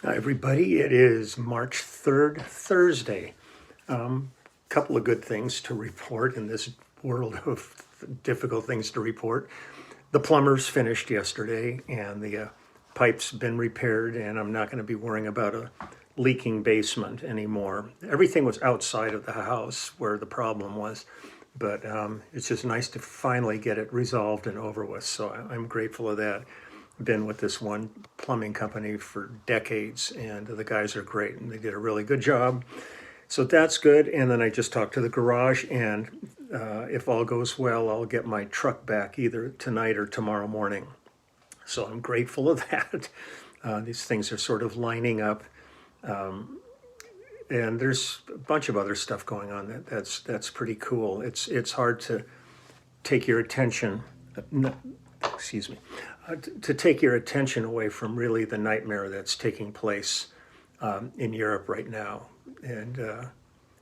Hi, everybody. It is March 3rd, Thursday. Couple of good things to report in this world of difficult things to report. The plumbers finished yesterday, and the pipe's been repaired, and I'm not going to be worrying about a leaking basement anymore. Everything was outside of the house where the problem was, but it's just nice to finally get it resolved and over with. So I'm grateful of that. Been with this one plumbing company for decades, and the guys are great, and they did a really good job. So that's good. And then I just talked to the garage, and if all goes well, I'll get my truck back either tonight or tomorrow morning. So I'm grateful of that. These things are sort of lining up, and there's a bunch of other stuff going on that's pretty cool. It's hard to take your attention. Excuse me. To take your attention away from really the nightmare that's taking place in Europe right now, and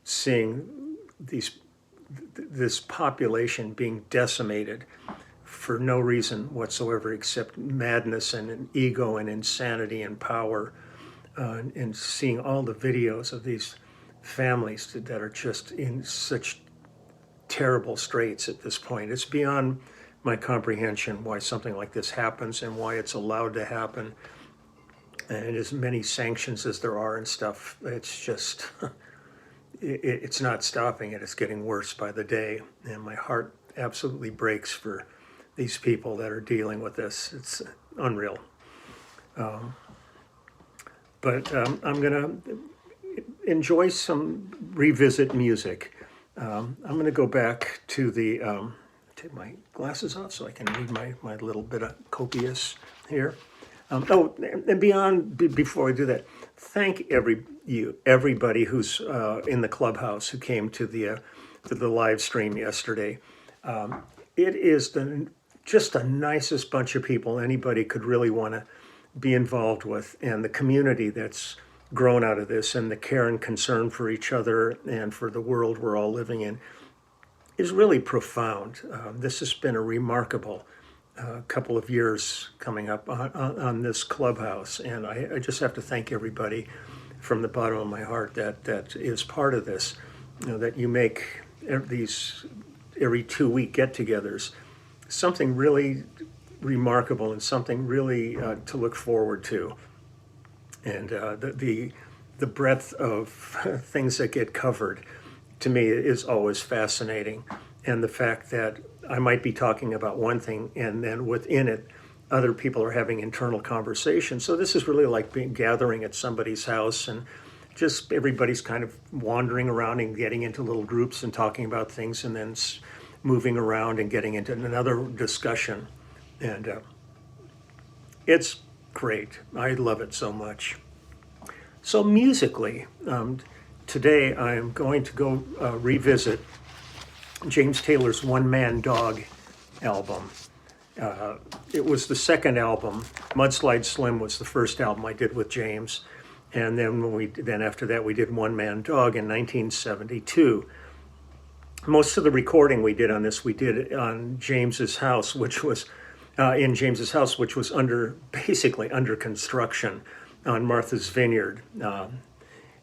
seeing this population being decimated for no reason whatsoever except madness and an ego and insanity and power, and seeing all the videos of these families that are just in such terrible straits at this point. It's beyond my comprehension why something like this happens and why it's allowed to happen. And as many sanctions as there are and stuff, it's just, it's not stopping it. It's getting worse by the day. And my heart absolutely breaks for these people that are dealing with this. It's unreal. But I'm going to enjoy some revisit music. I'm going to go back to the, take my glasses off so I can read my little bit of copious here. And before I do that, thank everybody who's in the clubhouse who came to the live stream yesterday. It is just the nicest bunch of people anybody could really want to be involved with, and the community that's grown out of this, and the care and concern for each other and for the world we're all living in is really profound. This has been a remarkable couple of years coming up on this clubhouse, and I just have to thank everybody from the bottom of my heart that is part of this. You know, that you make these every 2-week get-togethers something really remarkable and something really to look forward to, and the breadth of things that get covered to me is always fascinating. And the fact that I might be talking about one thing and then within it, other people are having internal conversations. So this is really like gathering at somebody's house, and just everybody's kind of wandering around and getting into little groups and talking about things, and then moving around and getting into another discussion. And it's great. I love it so much. So musically, today I am going to go revisit James Taylor's One Man Dog album. It was the second album. Mudslide Slim was the first album I did with James, and then after that we did One Man Dog in 1972. Most of the recording we did on this, we did on James's house, which was basically under construction on Martha's Vineyard,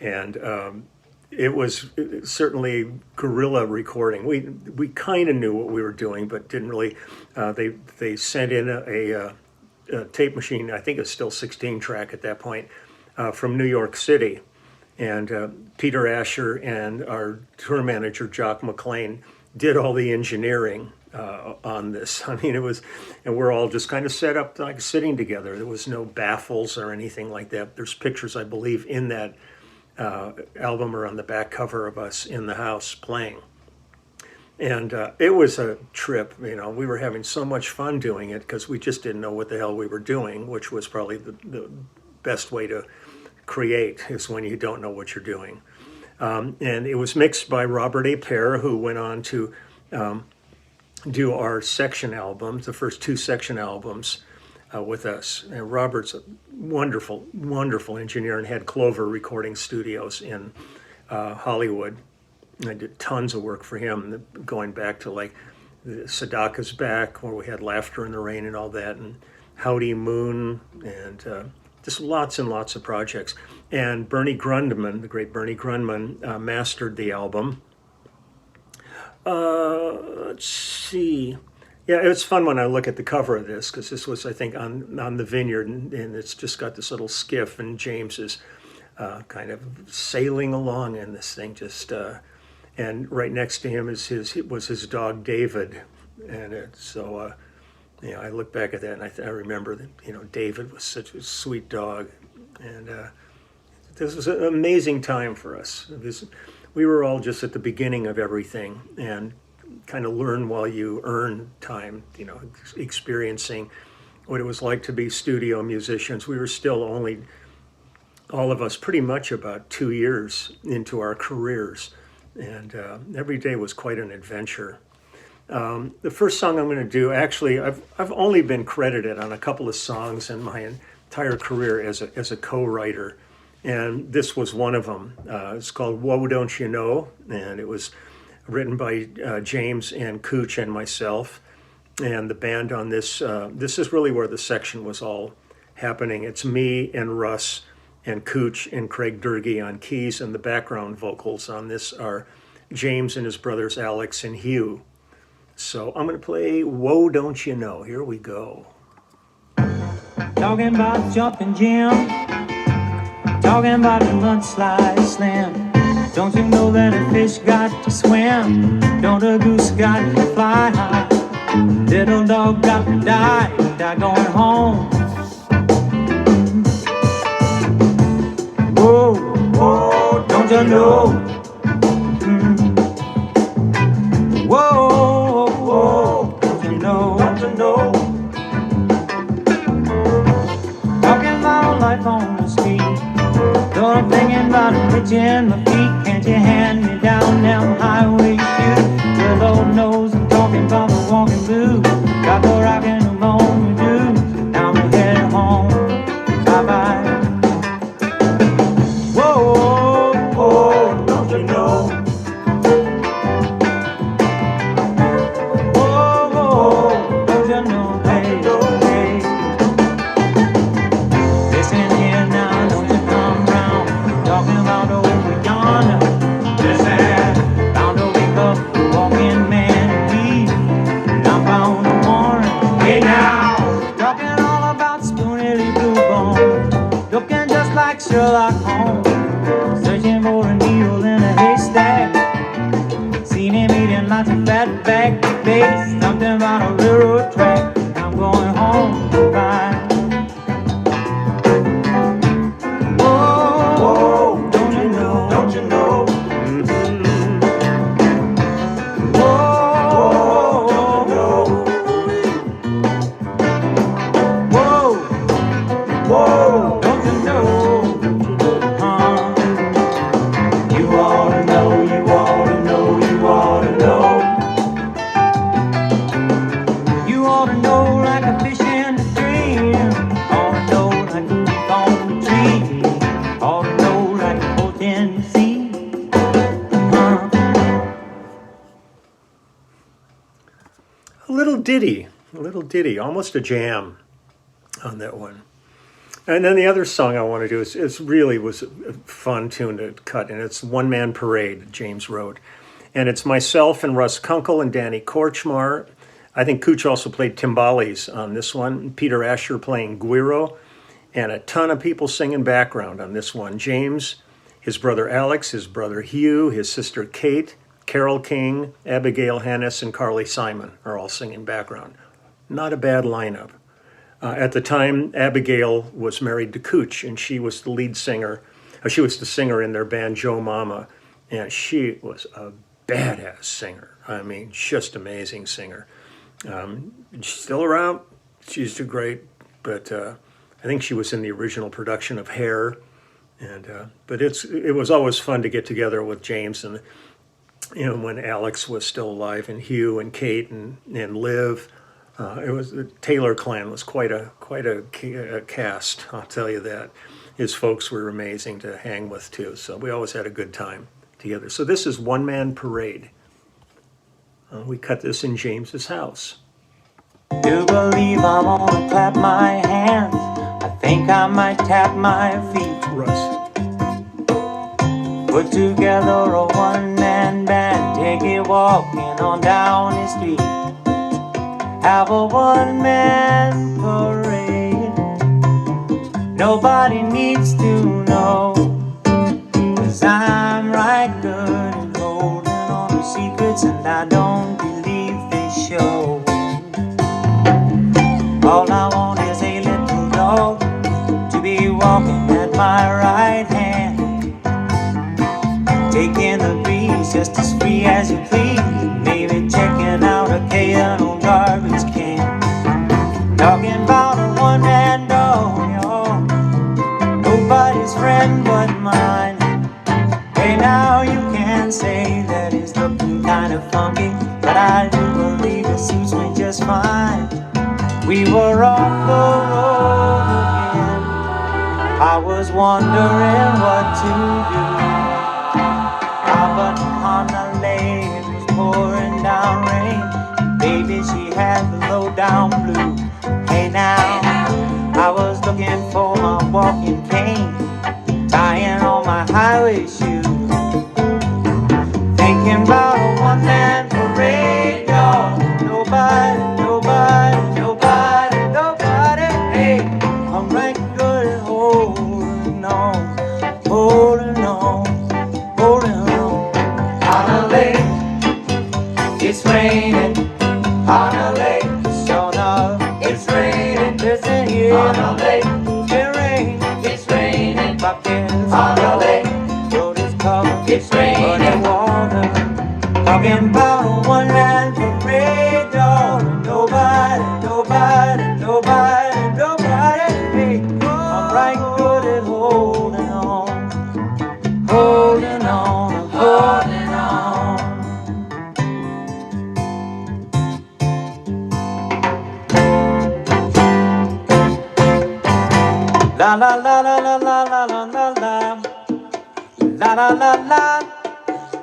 and it was certainly guerrilla recording. We kind of knew what we were doing, but didn't really. They sent in a tape machine. I think it's still 16-track at that point, from New York City, and Peter Asher and our tour manager Jock McLean did all the engineering on this. I mean, it was, and we're all just kind of set up like sitting together. There was no baffles or anything like that. There's pictures, I believe, in that album or on the back cover of us in the house playing. And it was a trip. You know, we were having so much fun doing it because we just didn't know what the hell we were doing, which was probably the best way to create, is when you don't know what you're doing. And it was mixed by Robert A. Pear, who went on to do our section albums, the first 2 section albums with us. And Robert's a wonderful, wonderful engineer and had Clover Recording Studios in Hollywood. And I did tons of work for him, going back to like Sadaka's Back, where we had Laughter in the Rain and all that, and Howdy Moon, and just lots and lots of projects. And Bernie Grundman, the great Bernie Grundman, mastered the album. Let's see. Yeah, it's fun when I look at the cover of this, because this was, I think, on the vineyard, and it's just got this little skiff, and James is kind of sailing along in this thing, just and right next to him was his dog David, and I look back at that and I remember that David was such a sweet dog, and this was an amazing time for us. We were all just at the beginning of everything, and kind of learn while you earn time, experiencing what it was like to be studio musicians. We were still only, all of us, pretty much about 2 years into our careers, and every day was quite an adventure. The first song I'm going to do, actually, I've only been credited on a couple of songs in my entire career as a co-writer, and this was one of them. It's called "Whoa, Don't You Know," and it was written by James and Cooch and myself, and the band on this. This is really where the section was all happening. It's me and Russ and Cooch and Craig Durgee on keys, and the background vocals on this are James and his brothers Alex and Hugh. So I'm going to play "Whoa, Don't You Know." Here we go. Talking about jumping Jim, talking about the mudslide slam. Don't you know that a fish got to swim? Don't a goose got to fly high? Little dog got to die going home. Whoa, whoa, don't you know? Whoa, whoa, don't you know? Don't you know? Talking about life on the street, though I'm thinking about a pitch in my feet. Can't you hand me down them highway shoes? The Lord knows I'm talking about the walking blues. Got the rockin' and bone blues. Now I'm headed home. Bye-bye. Whoa, whoa, don't you know? Whoa, whoa, don't you know, hey, hey. Listen here now, don't you come round. Talking about over yonder. Listen, bound to wake up the walking man and me. And I'm bound to warn him. Hey now, talking all about spoonily blue bones. Looking just like Sherlock Holmes. Searching for a needle in a haystack. Seen him eating lots of fat back bass. Something about a railroad track. I'm going home to find. Whoa, whoa, don't you know? Don't you know? Whoa, don't you know? Whoa, whoa, don't you know? You ought to know, you ought to know, you ought to know. You ought to know like a fish in the stream. Ought to know like a leaf on the tree. Ought to know like a boat in the sea. A little ditty, almost a jam on that one. And then the other song I want to do is really was a fun tune to cut, and it's "One Man Parade" James wrote. And it's myself and Russ Kunkel and Danny Korchmar. I think Cooch also played timbales on this one. Peter Asher playing güiro, and a ton of people singing background on this one. James, his brother Alex, his brother Hugh, his sister Kate, Carol King, Abigail Hannes, and Carly Simon are all singing background. Not a bad lineup. At the time, Abigail was married to Cooch, and she was the lead singer. She was the singer in their band Joe Mama, and she was a badass singer. I mean, just amazing singer. She's still around. She's too great, but I think she was in the original production of Hair. And but it was always fun to get together with James, and when Alex was still alive, and Hugh and Kate and Liv. It was the Taylor clan was quite a cast. I'll tell you that. His folks were amazing to hang with too. So we always had a good time together. So this is "One Man Parade." We cut this in James's house. You believe I'm gonna clap my hands I think I might tap my feet. Russ. Put together a one-man band, take it walking on down the street. Have a one-man parade. Nobody needs to know, 'cause I'm right good at holding on to secrets, and I don't believe they show. All I want is a little dog to be walking at my right hand, taking the breeze just as free as you please. Maybe checking out a K&O garbage can. Talking about a one-man dog, y'all. Nobody's friend but mine. Hey, now you can say that he's looking kind of funky, but I do believe it suits me just fine. We were off the road again. I was wondering what to do. But on the lake it was pouring down rain. Baby, she had the low down blue. Hey now, I was looking for my walking cane, tying on my highway shoes, thinking about a one-man parade, y'all. Nobody, nobody, nobody, nobody. Hey, I'm right good at holding on, holding on, holding on. On a lake, it's raining. On a lake, sure enough, it's raining. Listen here. On a lake, it rains. It's raining. Buckets on a lake, road is covered. It's raining. Running water. Talking about a one-man parade, dog. Nobody, nobody, nobody, nobody. Hey, I'm right good at holding on, holding on, holding on. La la la la la la la la la la la la la la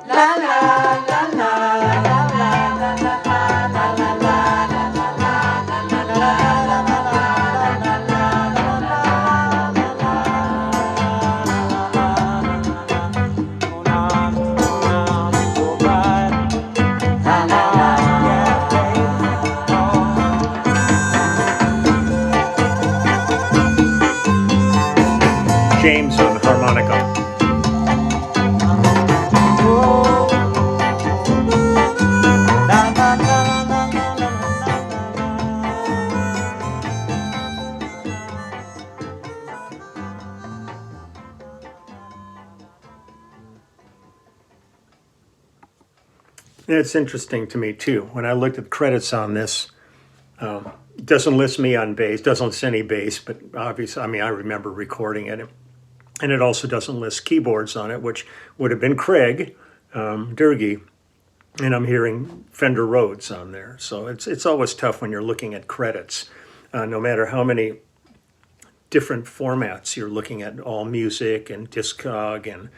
la la la James on harmonica. It's interesting to me too. When I looked at the credits on this, it doesn't list me on bass, doesn't list any bass, but obviously, I mean, I remember recording it. And it also doesn't list keyboards on it, which would have been Craig Durgee, and I'm hearing Fender Rhodes on there. So it's always tough when you're looking at credits, no matter how many different formats you're looking at, all music and Discog, and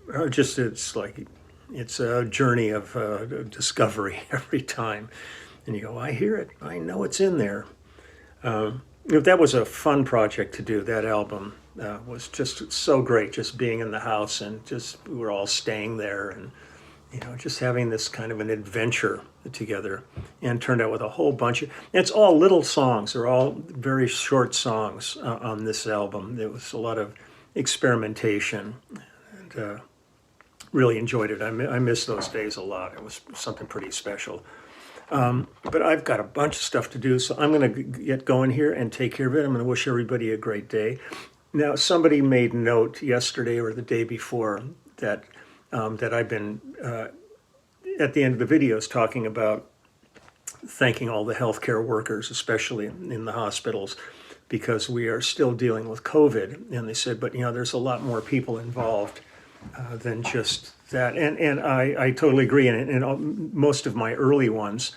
or just it's a journey of discovery every time. And you go, I hear it, I know it's in there. That was a fun project to do. That album was just so great, just being in the house, and just we were all staying there, and just having this kind of an adventure together, and turned out with a whole bunch of, it's all little songs. They're all very short songs on this album. There was a lot of experimentation, and really enjoyed it. I miss those days a lot. It was something pretty special. But I've got a bunch of stuff to do, so I'm going to get going here and take care of it. I'm going to wish everybody a great day. Now, somebody made note yesterday or the day before that that I've been at the end of the videos talking about thanking all the healthcare workers, especially in the hospitals, because we are still dealing with COVID. And they said, but there's a lot more people involved than just that. And I totally agree. And in most of my early ones,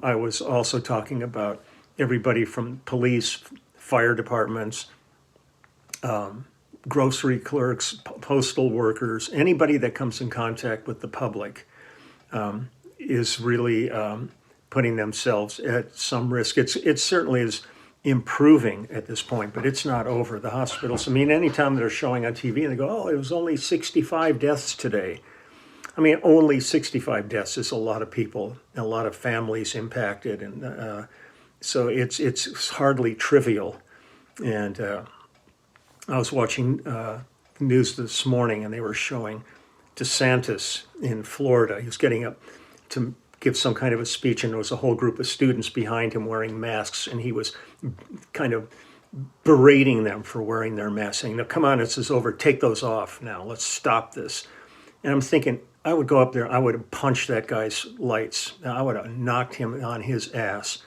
I was also talking about everybody from police, fire departments, grocery clerks, postal workers, anybody that comes in contact with the public is really putting themselves at some risk. It certainly is improving at this point, but it's not over. The hospitals, I mean, anytime they're showing on TV and they go, oh, it was only 65 deaths today. I mean, only 65 deaths is a lot of people, a lot of families impacted. And so it's hardly trivial. And I was watching the news this morning and they were showing DeSantis in Florida. He was getting up to give some kind of a speech, and there was a whole group of students behind him wearing masks, and he was kind of berating them for wearing their masks, saying, "No, come on, this is over. Take those off now. Let's stop this." And I'm thinking, I would go up there, I would have punched that guy's lights. I would have knocked him on his ass.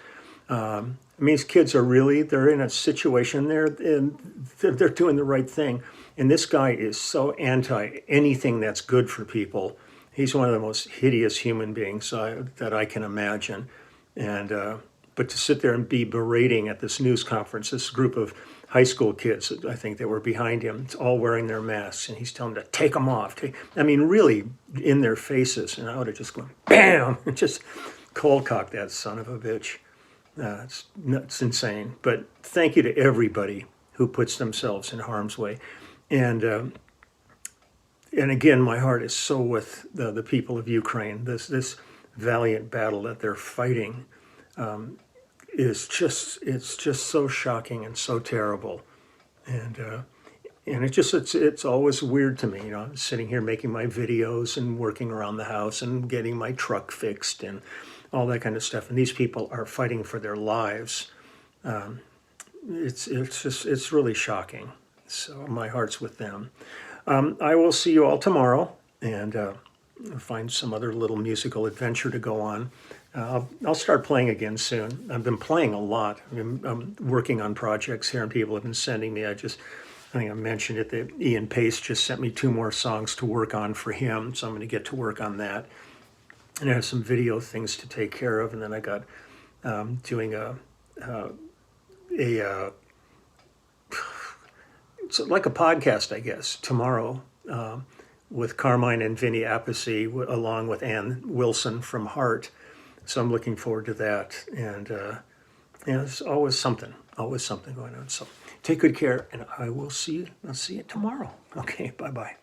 I mean, these kids are really, they're in a situation, they're doing the right thing. And this guy is so anti anything that's good for people. He's one of the most hideous human beings that I can imagine. And but to sit there and be berating at this news conference, this group of high school kids, I think, that were behind him, all wearing their masks, and he's telling them to take them off. I mean, really in their faces. And I would have just gone, bam, and just cold cocked that son of a bitch. It's insane. But thank you to everybody who puts themselves in harm's way. And again, my heart is so with the people of Ukraine. This valiant battle that they're fighting it's just so shocking and so terrible. And it's always weird to me. You know, I'm sitting here making my videos and working around the house and getting my truck fixed and all that kind of stuff. And these people are fighting for their lives. It's really shocking. So my heart's with them. I will see you all tomorrow and find some other little musical adventure to go on. I'll start playing again soon. I've been playing a lot. I'm working on projects here and people have been sending me. I think I mentioned it, that Ian Pace just sent me 2 more songs to work on for him. So I'm going to get to work on that. And I have some video things to take care of. And then I got doing it's like a podcast, I guess, tomorrow with Carmine and Vinny Appice, along with Ann Wilson from Heart. So I'm looking forward to that. And there's always something going on. So take good care, and I'll see you tomorrow. Okay, bye-bye.